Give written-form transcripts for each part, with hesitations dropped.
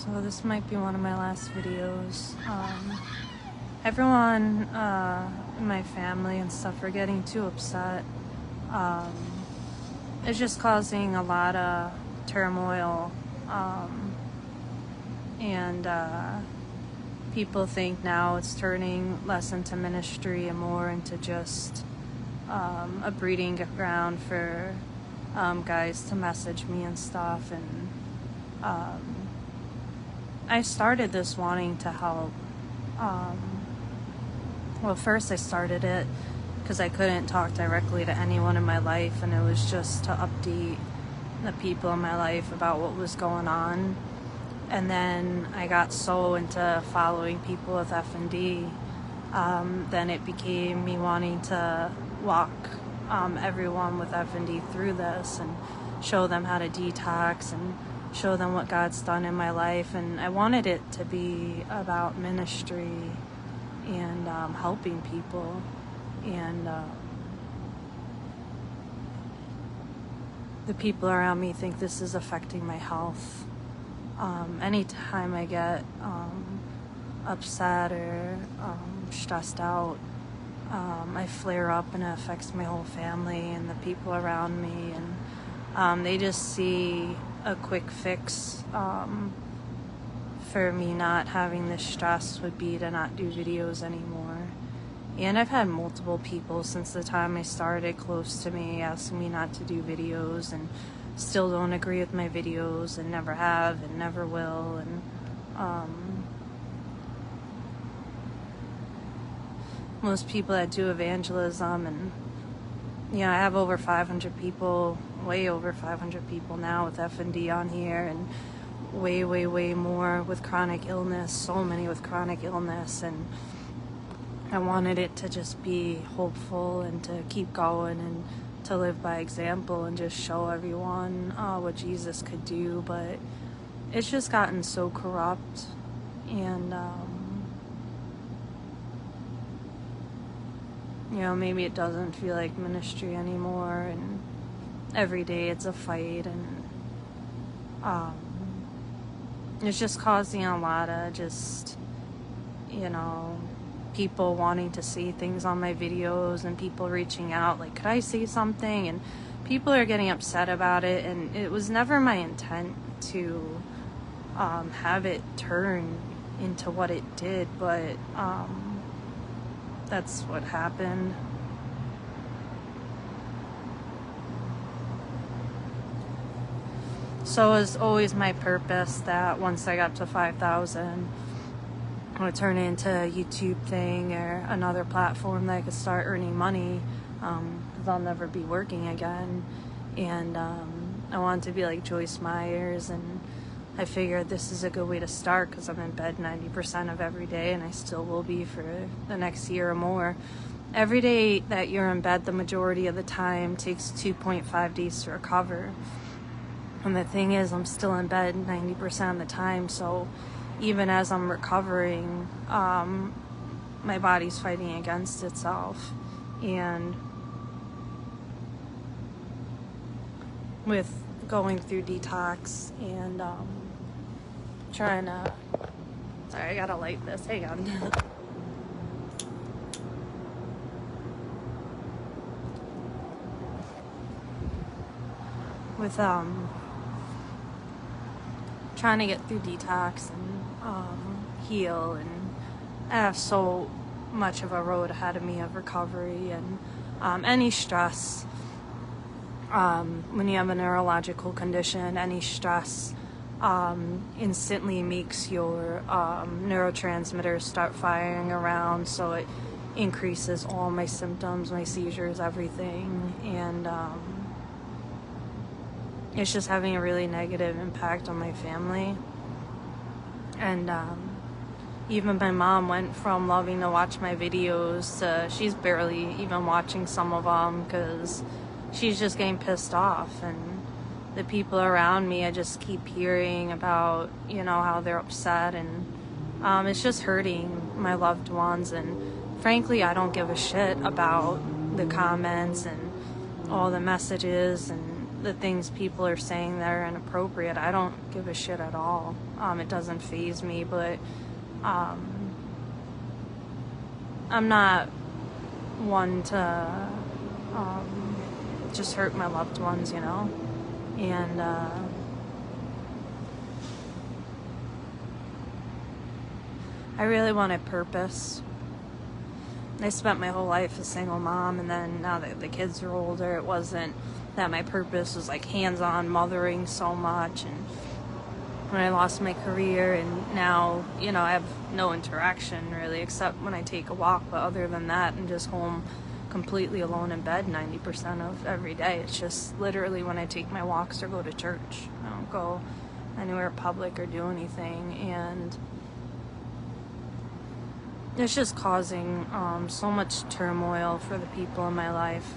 So this might be one of my last videos. Everyone in my family and stuff are getting too upset. It's just causing a lot of turmoil, and people think now it's turning less into ministry and more into just a breeding ground for guys to message me and stuff. And I started this wanting to help. Well, first I started it because I couldn't talk directly to anyone in my life, and it was just to update the people in my life about what was going on. And then I got so into following people with FND, then it became me wanting to walk everyone with FND through this and show them how to detox and show them what God's done in my life. And I wanted it to be about ministry and helping people. And the people around me think this is affecting my health. Anytime I get upset or stressed out, I flare up, and it affects my whole family and the people around me. And they just see a quick fix for me not having this stress would be to not do videos anymore. And I've had multiple people since the time I started close to me asking me not to do videos, and still don't agree with my videos, and never have and never will. And most people that do evangelism, and I have over 500 people, way over 500 people now with FND on here, and way more with chronic illness, so many with chronic illness. And I wanted it to just be hopeful and to keep going and to live by example and just show everyone what Jesus could do. But it's just gotten so corrupt, and maybe it doesn't feel like ministry anymore, and every day it's a fight, and it's just causing a lot of just people wanting to say things on my videos, and people reaching out like, could I say something? And people are getting upset about it, and it was never my intent to have it turn into what it did, but that's what happened. So it was always my purpose that once I got to 5,000, I would turn it into a YouTube thing or another platform that I could start earning money, because I'll never be working again. And I wanted to be like Joyce Myers, and I figured this is a good way to start because I'm in bed 90% of every day, and I still will be for the next year or more. Every day that you're in bed, the majority of the time, takes 2.5 days to recover. And the thing is, I'm still in bed 90% of the time, so even as I'm recovering, my body's fighting against itself. And with going through detox and trying to... Sorry, I gotta light this. Hang on. With trying to get through detox and heal, and I have so much of a road ahead of me of recovery. And any stress, when you have a neurological condition, any stress instantly makes your neurotransmitters start firing around, so it increases all my symptoms, my seizures, everything. And it's just having a really negative impact on my family. And even my mom went from loving to watch my videos to she's barely even watching some of them because she's just getting pissed off. And the people around me, I just keep hearing about, how they're upset, and it's just hurting my loved ones. And frankly, I don't give a shit about the comments and all the messages and the things people are saying that are inappropriate. I don't give a shit at all. It doesn't faze me, but I'm not one to just hurt my loved ones, you know? And I really wanted purpose. I spent my whole life a single mom, and then now that the kids are older, it wasn't that my purpose was like hands-on mothering so much. And when I lost my career, and now, you know, I have no interaction really except when I take a walk, but other than that, I'm just home completely alone in bed 90% of every day. It's just literally when I take my walks or go to church. I don't go anywhere public or do anything, and it's just causing so much turmoil for the people in my life.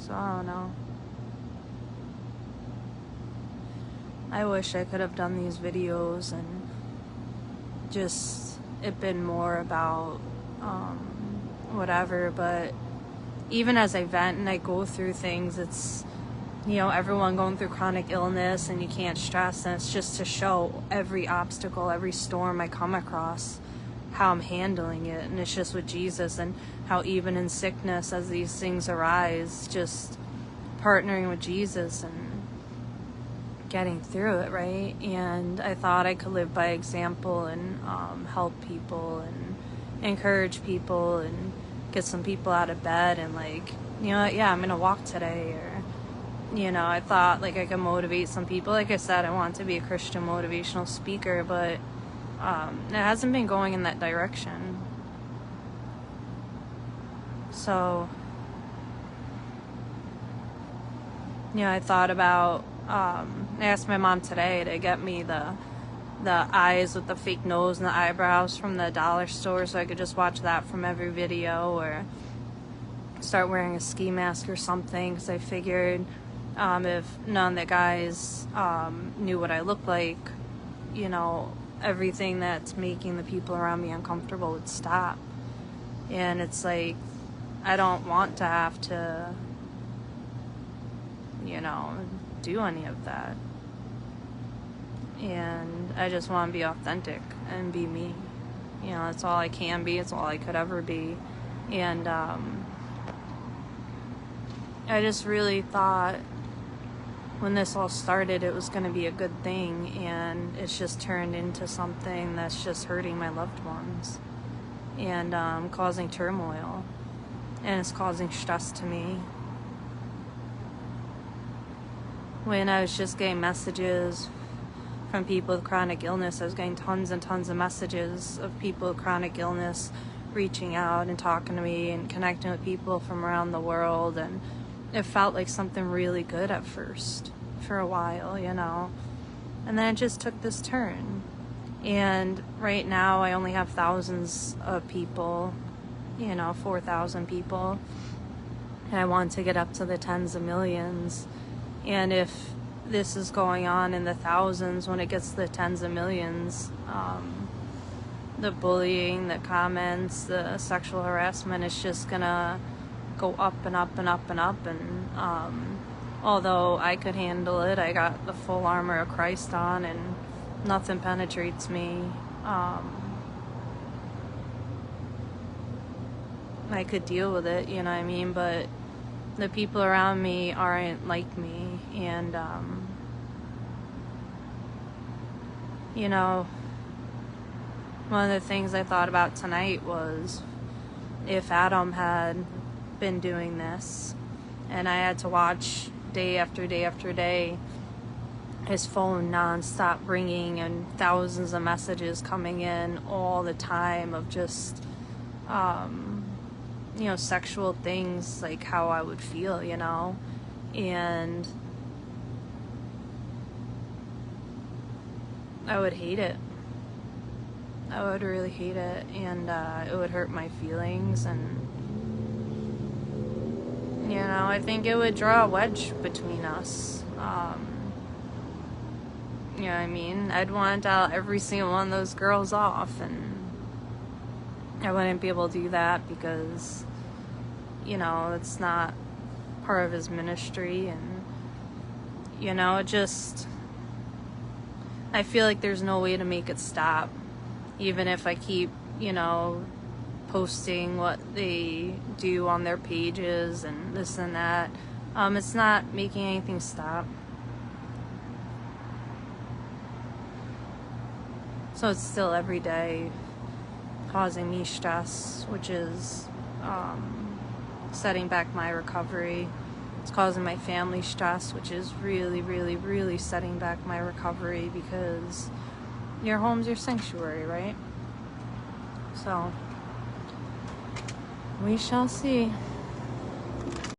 So I don't know. I wish I could have done these videos and just it been more about whatever, but even as I vent and I go through things, it's, you know, everyone going through chronic illness and you can't stress, and it's just to show every obstacle, every storm I come across, how I'm handling it. And it's just with Jesus, and how even in sickness, as these things arise, just partnering with Jesus and getting through it, right? And I thought I could live by example and help people and encourage people and get some people out of bed and like, you know, yeah, I'm gonna walk today, or, you know, I thought like I could motivate some people. Like I said, I want to be a Christian motivational speaker, but it hasn't been going in that direction. So, you know, I thought about, I asked my mom today to get me the eyes with the fake nose and the eyebrows from the dollar store so I could just watch that from every video, or start wearing a ski mask or something, because I figured if none of the guys knew what I looked like, you know, everything that's making the people around me uncomfortable would stop. And it's like, I don't want to have to, you know, do any of that. And I just want to be authentic and be me. You know, that's all I can be. It's all I could ever be. And I just really thought when this all started it was going to be a good thing, and it's just turned into something that's just hurting my loved ones and causing turmoil, and it's causing stress to me. When I was just getting messages from people with chronic illness, I was getting tons and tons of messages of people with chronic illness reaching out and talking to me and connecting with people from around the world, and it felt like something really good at first for a while, you know, and then it just took this turn. And right now I only have thousands of people, you know, 4,000 people, and I want to get up to the tens of millions. And if this is going on in the thousands, when it gets to the tens of millions, the bullying, the comments, the sexual harassment is just gonna go up and up and up and up. And although I could handle it, I got the full armor of Christ on and nothing penetrates me. I could deal with it, you know what I mean? But the people around me aren't like me. And you know, one of the things I thought about tonight was if Adam had been doing this and I had to watch day after day after day his phone nonstop ringing and thousands of messages coming in all the time of just you know, sexual things, like how I would feel, you know. And I would hate it. I would really hate it, and it would hurt my feelings, and you know, I think it would draw a wedge between us. You know what I mean? I'd want to tell every single one of those girls off, and I wouldn't be able to do that because, it's not part of his ministry. And, it just, I feel like there's no way to make it stop. Even if I keep, posting what they do on their pages and this and that, it's not making anything stop. So it's still every day causing me stress, which is setting back my recovery. It's causing my family stress, which is really, really, really setting back my recovery, because your home's your sanctuary, right? So we shall see.